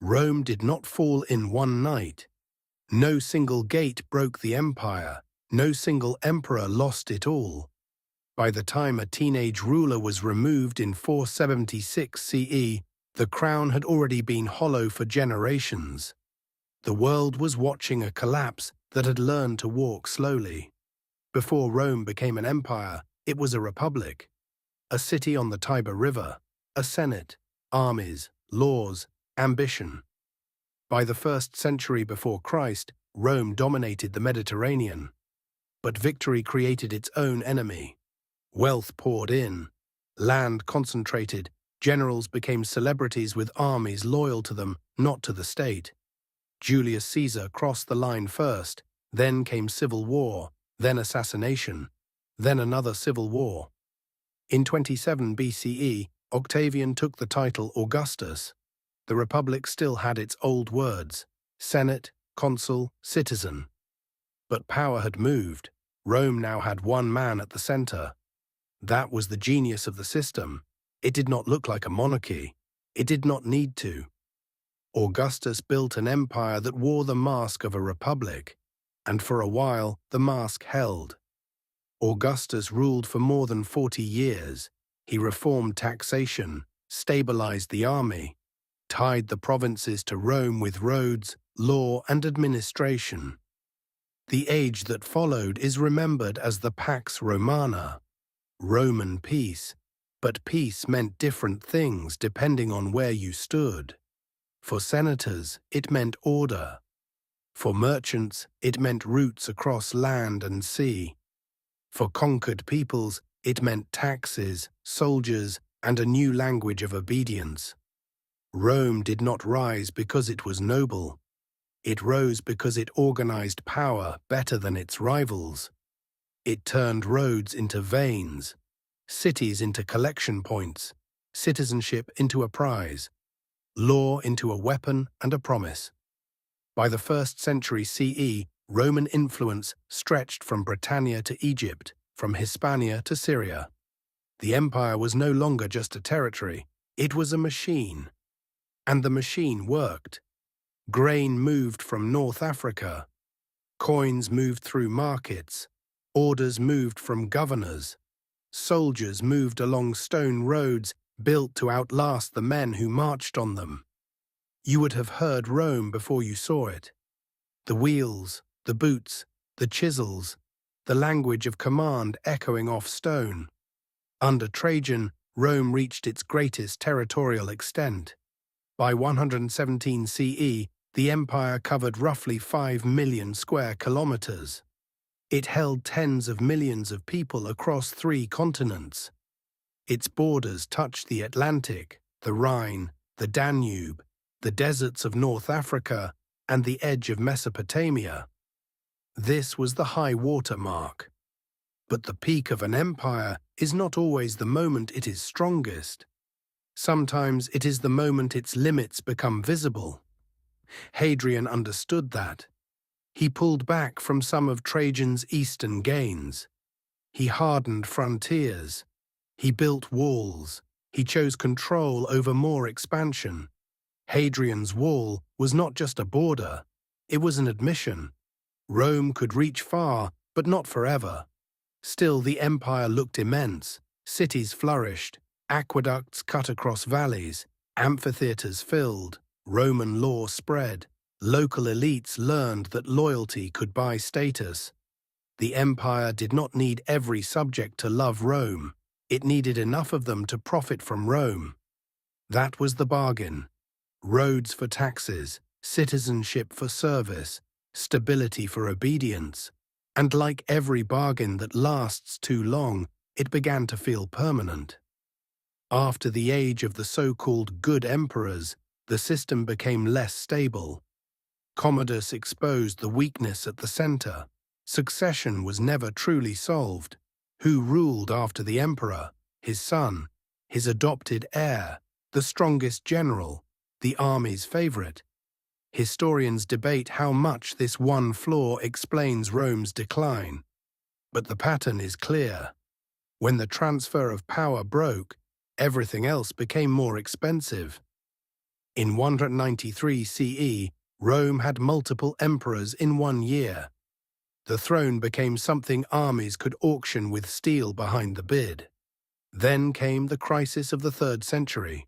Rome did not fall in one night. No single gate broke the empire. No single emperor lost it all. By the time a teenage ruler was removed in 476 CE, the crown had already been hollow for generations. The world was watching a collapse that had learned to walk slowly. Before Rome became an empire, it was a republic. A city on the Tiber River, a senate, armies, laws, ambition. By the 1st century before Christ, Rome dominated the Mediterranean. But victory created its own enemy. Wealth poured in. Land concentrated. Generals became celebrities with armies loyal to them, not to the state. Julius Caesar crossed the line first, then came civil war, then assassination, then another civil war. In 27 BCE, Octavian took the title Augustus. The Republic still had its old words: Senate, consul, citizen. But power had moved. Rome now had one man at the center. That was the genius of the system. It did not look like a monarchy. It did not need to. Augustus built an empire that wore the mask of a republic, and for a while the mask held. Augustus ruled for more than 40 years. He reformed taxation, stabilized the army, tied the provinces to Rome with roads, law, and administration. The age that followed is remembered as the Pax Romana, Roman peace, but peace meant different things depending on where you stood. For senators, it meant order. For merchants, it meant routes across land and sea. For conquered peoples, it meant taxes, soldiers, and a new language of obedience. Rome did not rise because it was noble. It rose because it organized power better than its rivals. It turned roads into veins, cities into collection points, citizenship into a prize, law into a weapon and a promise. By the 1st century CE, Roman influence stretched from Britannia to Egypt, from Hispania to Syria. The empire was no longer just a territory, it was a machine. And the machine worked. Grain moved from North Africa. Coins moved through markets. Orders moved from governors. Soldiers moved along stone roads built to outlast the men who marched on them. You would have heard Rome before you saw it. The wheels, the boots, the chisels, the language of command echoing off stone. Under Trajan, Rome reached its greatest territorial extent. By 117 CE, the empire covered roughly 5 million square kilometers. It held tens of millions of people across 3 continents. Its borders touched the Atlantic, the Rhine, the Danube, the deserts of North Africa, and the edge of Mesopotamia. This was the high water mark. But the peak of an empire is not always the moment it is strongest. Sometimes it is the moment its limits become visible. Hadrian understood that. He pulled back from some of Trajan's eastern gains. He hardened frontiers. He built walls. He chose control over more expansion. Hadrian's wall was not just a border. It was an admission. Rome could reach far, but not forever. Still, the empire looked immense. Cities flourished. Aqueducts cut across valleys, amphitheaters filled, Roman law spread, local elites learned that loyalty could buy status. The empire did not need every subject to love Rome, it needed enough of them to profit from Rome. That was the bargain. Roads for taxes, citizenship for service, stability for obedience. And like every bargain that lasts too long, it began to feel permanent. After the age of the so-called good emperors, the system became less stable. Commodus exposed the weakness at the center. Succession was never truly solved. Who ruled after the emperor? His son, his adopted heir, the strongest general, the army's favorite. Historians debate how much this one flaw explains Rome's decline. But the pattern is clear. When the transfer of power broke, everything else became more expensive. In 193 CE, Rome had multiple emperors in 1 year. The throne became something armies could auction with steel behind the bid. Then came the crisis of the 3rd century.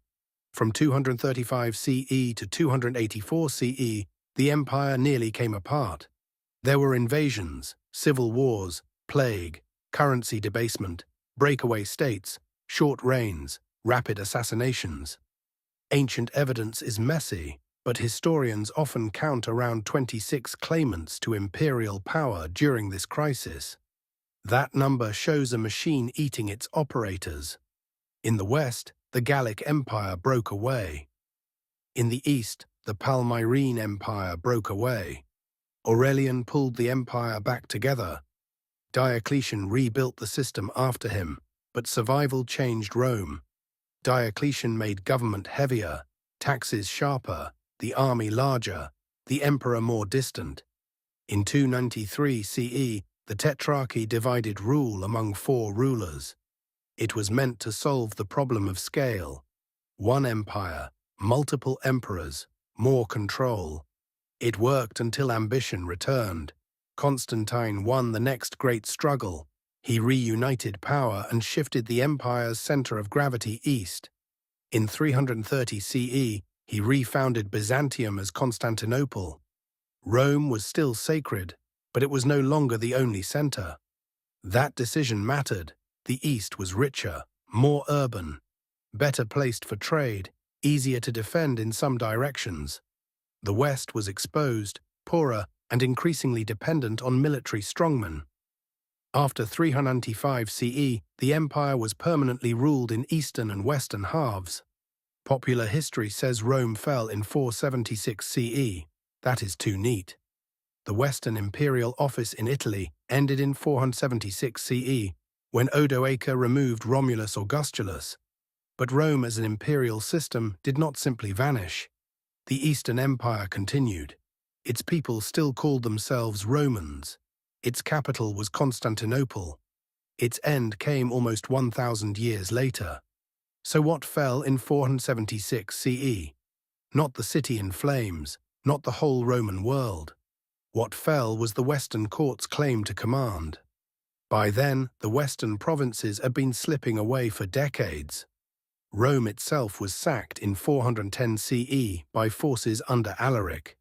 From 235 CE to 284 CE, the empire nearly came apart. There were invasions, civil wars, plague, currency debasement, breakaway states, short reigns, rapid assassinations. Ancient evidence is messy, but historians often count around 26 claimants to imperial power during this crisis. That number shows a machine eating its operators. In the West, the Gallic Empire broke away. In the East, the Palmyrene Empire broke away. Aurelian pulled the empire back together. Diocletian rebuilt the system after him, but survival changed Rome. Diocletian made government heavier, taxes sharper, the army larger, the emperor more distant. In 293 CE, the Tetrarchy divided rule among 4 rulers. It was meant to solve the problem of scale. One empire, multiple emperors, more control. It worked until ambition returned. Constantine won the next great struggle. He reunited power and shifted the empire's center of gravity east. In 330 CE, he refounded Byzantium as Constantinople. Rome was still sacred, but it was no longer the only center. That decision mattered. The East was richer, more urban, better placed for trade, easier to defend in some directions. The West was exposed, poorer, and increasingly dependent on military strongmen. After 395 CE, the empire was permanently ruled in eastern and western halves. Popular history says Rome fell in 476 CE. That is too neat. The Western imperial office in Italy ended in 476 CE, when Odoacer removed Romulus Augustulus. But Rome as an imperial system did not simply vanish. The Eastern Empire continued. Its people still called themselves Romans. Its capital was Constantinople. Its end came almost 1,000 years later. So what fell in 476 CE? Not the city in flames, not the whole Roman world. What fell was the Western court's claim to command. By then, the Western provinces had been slipping away for decades. Rome itself was sacked in 410 CE by forces under Alaric.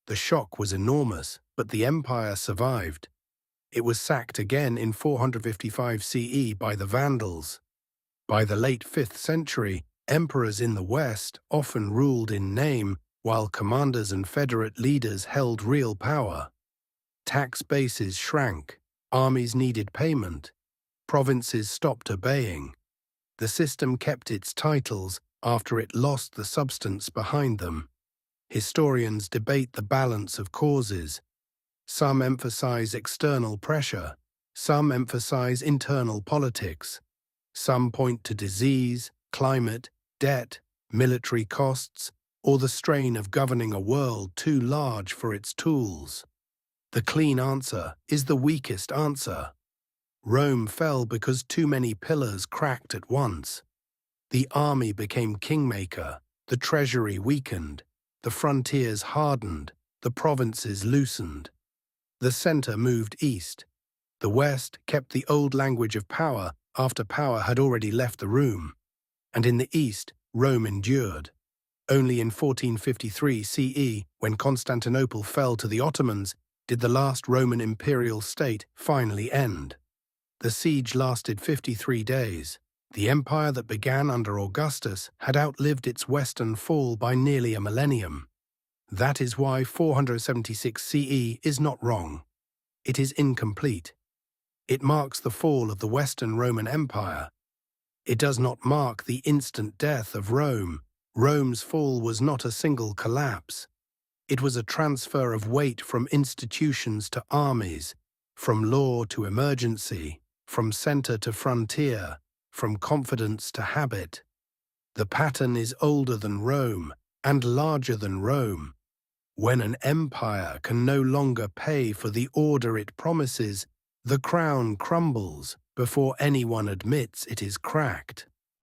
The shock was enormous, but the empire survived. It was sacked again in 455 CE by the Vandals. By the late 5th century, emperors in the West often ruled in name, while commanders and federate leaders held real power. Tax bases shrank, armies needed payment, provinces stopped obeying. The system kept its titles after it lost the substance behind them. Historians debate the balance of causes. Some emphasize external pressure, some emphasize internal politics. Some point to disease, climate, debt, military costs, or the strain of governing a world too large for its tools. The clean answer is the weakest answer. Rome fell because too many pillars cracked at once. The army became kingmaker, the treasury weakened, the frontiers hardened, the provinces loosened. The center moved east. The West kept the old language of power after power had already left the room. And in the East, Rome endured. Only in 1453 CE, when Constantinople fell to the Ottomans, did the last Roman imperial state finally end. The siege lasted 53 days. The empire that began under Augustus had outlived its western fall by nearly a millennium. That is why 476 CE is not wrong. It is incomplete. It marks the fall of the Western Roman Empire. It does not mark the instant death of Rome. Rome's fall was not a single collapse. It was a transfer of weight from institutions to armies, from law to emergency, from center to frontier, from confidence to habit. The pattern is older than Rome and larger than Rome. When an empire can no longer pay for the order it promises, the crown crumbles before anyone admits it is cracked.